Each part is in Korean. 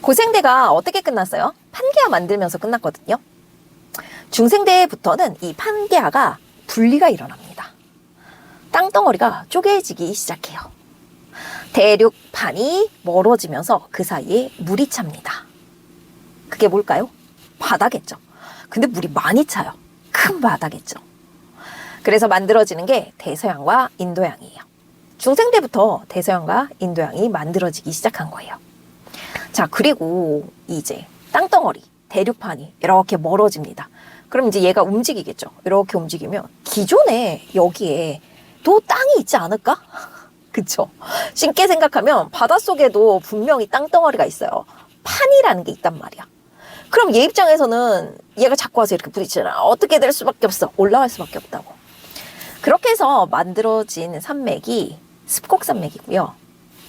고생대가 어떻게 끝났어요? 판계화 만들면서 끝났거든요. 중생대부터는 이 판계화가 분리가 일어납니다. 땅덩어리가 쪼개지기 시작해요. 대륙판이 멀어지면서 그 사이에 물이 찹니다. 그게 뭘까요? 바다겠죠. 근데 물이 많이 차요. 큰 바다겠죠. 그래서 만들어지는 게 대서양과 인도양이에요. 중생대부터 대서양과 인도양이 만들어지기 시작한 거예요. 자, 그리고 이제 땅덩어리, 대륙판이 이렇게 멀어집니다. 그럼 이제 얘가 움직이겠죠. 이렇게 움직이면 기존에 여기에 또 땅이 있지 않을까? 그쵸? 쉽게 생각하면 바닷속에도 분명히 땅덩어리가 있어요. 판이라는 게 있단 말이야. 그럼 얘 입장에서는 얘가 자꾸 와서 이렇게 부딪히잖아. 어떻게 될 수밖에 없어. 올라갈 수밖에 없다고. 그렇게 해서 만들어진 산맥이 습곡 산맥이고요.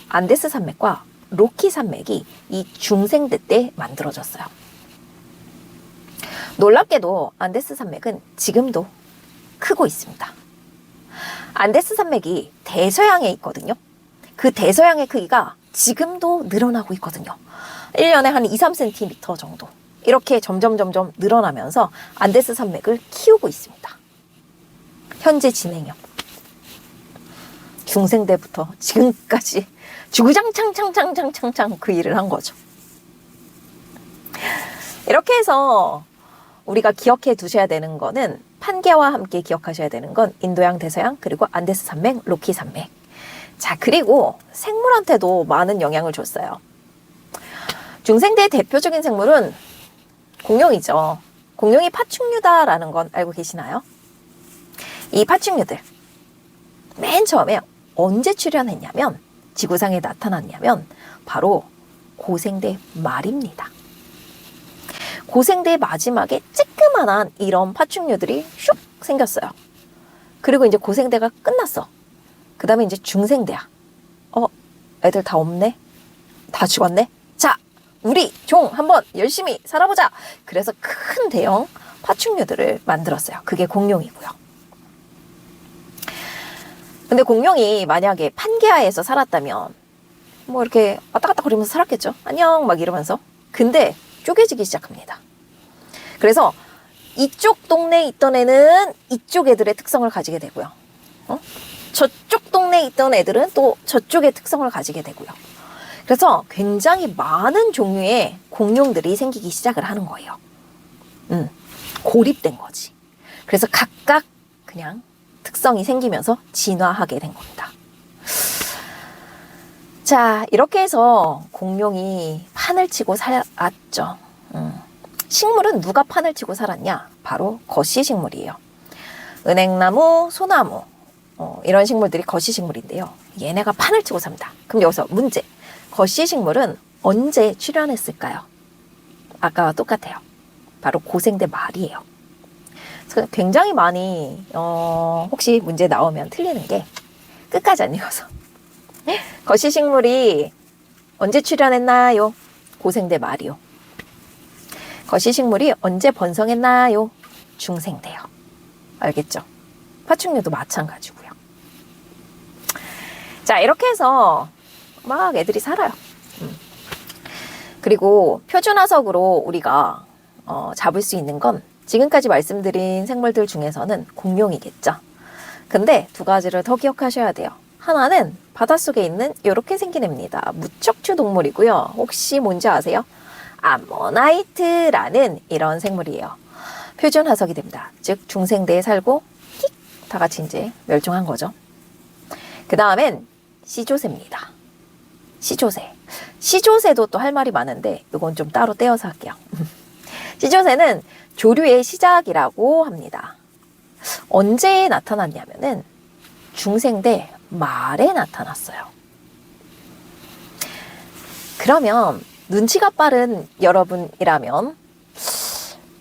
안데스 산맥과 로키 산맥이 이 중생대 때 만들어졌어요. 놀랍게도 안데스 산맥은 지금도 크고 있습니다. 안데스 산맥이 대서양에 있거든요. 그 대서양의 크기가 지금도 늘어나고 있거든요. 1년에 한 2, 3cm 정도. 이렇게 점점 늘어나면서 안데스 산맥을 키우고 있습니다. 현재 진행형. 중생대부터 지금까지 주구장창 그 일을 한 거죠. 이렇게 해서 우리가 기억해 두셔야 되는 거는 판계와 함께 기억하셔야 되는 건 인도양, 대서양, 그리고 안데스 산맥, 로키 산맥. 자, 그리고 생물한테도 많은 영향을 줬어요. 중생대의 대표적인 생물은 공룡이죠. 공룡이 파충류다라는 건 알고 계시나요? 이 파충류들 맨 처음에 언제 출현했냐면 지구상에 나타났냐면 바로 고생대 말입니다. 고생대 마지막에 쬐끄만한 이런 파충류들이 슉 생겼어요. 그리고 이제 고생대가 끝났어. 그 다음에 이제 중생대야. 애들 다 없네? 다 죽었네? 자, 우리 종 한번 열심히 살아보자. 그래서 큰 대형 파충류들을 만들었어요. 그게 공룡이고요. 근데 공룡이 만약에 판계하에서 살았다면 뭐 이렇게 왔다 갔다 거리면서 살았겠죠. 안녕 막 이러면서. 근데 쪼개지기 시작합니다. 그래서 이쪽 동네에 있던 애는 이쪽 애들의 특성을 가지게 되고요. 저쪽 동네에 있던 애들은 또 저쪽의 특성을 가지게 되고요. 그래서 굉장히 많은 종류의 공룡들이 생기기 시작을 하는 거예요. 고립된 거지. 그래서 각각 그냥 특성이 생기면서 진화하게 된 겁니다. 자, 이렇게 해서 공룡이 판을 치고 살았죠. 식물은 누가 판을 치고 살았냐? 바로 거시식물이에요. 은행나무, 소나무 이런 식물들이 거시식물인데요. 얘네가 판을 치고 삽니다. 그럼 여기서 문제. 거시식물은 언제 출현했을까요? 아까와 똑같아요. 바로 고생대 말이에요. 그래서 굉장히 많이 혹시 문제 나오면 틀리는 게 끝까지 안 읽어서 거시식물이 언제 출현했나요? 고생대 말이요. 거시식물이 언제 번성했나요? 중생대요. 알겠죠? 파충류도 마찬가지고요. 자, 이렇게 해서 막 애들이 살아요. 그리고 표준화석으로 우리가 잡을 수 있는 건 지금까지 말씀드린 생물들 중에서는 공룡이겠죠. 근데 두 가지를 더 기억하셔야 돼요. 하나는 바닷속에 있는 이렇게 생긴 애입니다. 무척추 동물이고요. 혹시 뭔지 아세요? 암모나이트라는 이런 생물이에요. 표준화석이 됩니다. 즉 중생대에 살고 틱! 다 같이 이제 멸종한 거죠. 그 다음엔 시조새입니다. 시조새. 시조새도 또 할 말이 많은데 이건 좀 따로 떼어서 할게요. 시조새는 조류의 시작이라고 합니다. 언제 나타났냐면은 중생대 말에 나타났어요. 그러면 눈치가 빠른 여러분이라면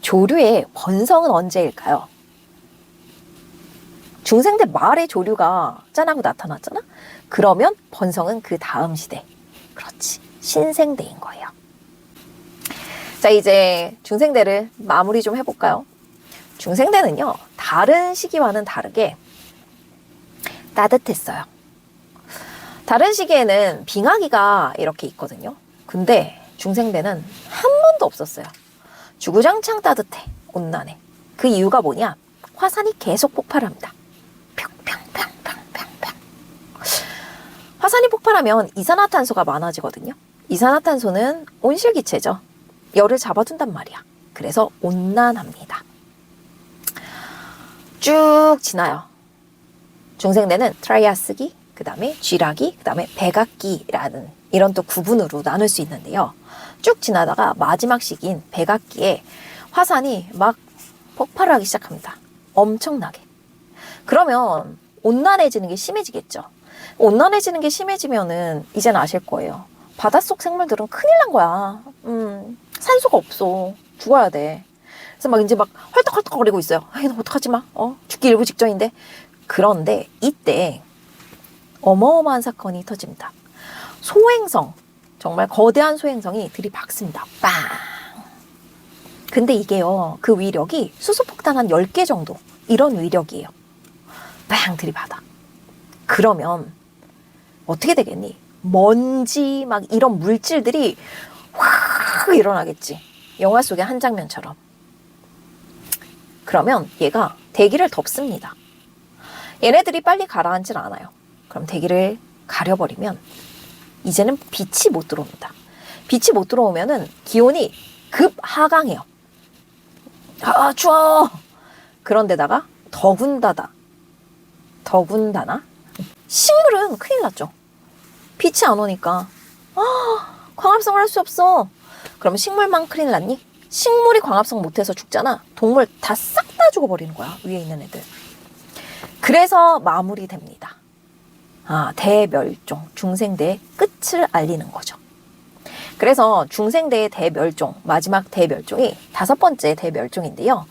조류의 번성은 언제일까요? 중생대 말에 조류가 짠하고 나타났잖아? 그러면 번성은 그 다음 시대. 그렇지. 신생대인 거예요. 자, 이제 중생대를 마무리 좀 해볼까요? 중생대는요, 다른 시기와는 다르게 따뜻했어요. 다른 시기에는 빙하기가 이렇게 있거든요. 근데 중생대는 한 번도 없었어요. 주구장창 따뜻해, 온난해. 그 이유가 뭐냐? 화산이 계속 폭발합니다. 평평평평평평. 화산이 폭발하면 이산화탄소가 많아지거든요. 이산화탄소는 온실기체죠. 열을 잡아준단 말이야. 그래서 온난합니다. 쭉 지나요. 중생대는 트라이아스기, 그 다음에 쥐라기, 그 다음에 백악기라는 이런 또 구분으로 나눌 수 있는데요. 쭉 지나다가 마지막 시기인 백악기에 화산이 막 폭발을 하기 시작합니다. 엄청나게. 그러면 온난해지는 게 심해지겠죠. 온난해지는 게 심해지면은 이제는 아실 거예요. 바닷속 생물들은 큰일 난 거야. 산소가 없어. 죽어야 돼. 그래서 막 이제 막 헐떡헐떡거리고 있어요. 아이, 너 어떡하지 마. 죽기 일부 직전인데. 그런데 이때 어마어마한 사건이 터집니다. 소행성, 정말 거대한 소행성이 들이박습니다. 빵! 근데 이게요, 그 위력이 수소폭탄 한 10개 정도, 이런 위력이에요. 빵! 들이받아. 그러면 어떻게 되겠니? 먼지, 막 이런 물질들이 확 일어나겠지. 영화 속의 한 장면처럼. 그러면 얘가 대기를 덮습니다. 얘네들이 빨리 가라앉질 않아요. 그럼 대기를 가려버리면 이제는 빛이 못 들어옵니다. 빛이 못 들어오면은 기온이 급 하강해요. 아, 추워! 그런데다가 더군다나 식물은 큰일 났죠. 빛이 안 오니까 광합성을 할 수 없어. 그럼 식물만 큰일 났니? 식물이 광합성 못해서 죽잖아. 동물 다 싹 다 죽어버리는 거야. 위에 있는 애들. 그래서 마무리됩니다. 대멸종, 중생대의 끝을 알리는 거죠. 그래서 중생대의 대멸종, 마지막 대멸종이 5번째 대멸종인데요.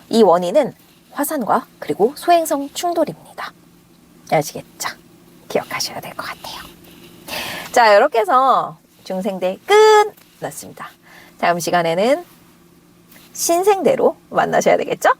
이 원인은 화산과 그리고 소행성 충돌입니다. 아시겠죠? 기억하셔야 될 것 같아요. 자, 이렇게 해서 중생대 끝났습니다. 다음 시간에는 신생대로 만나셔야 되겠죠?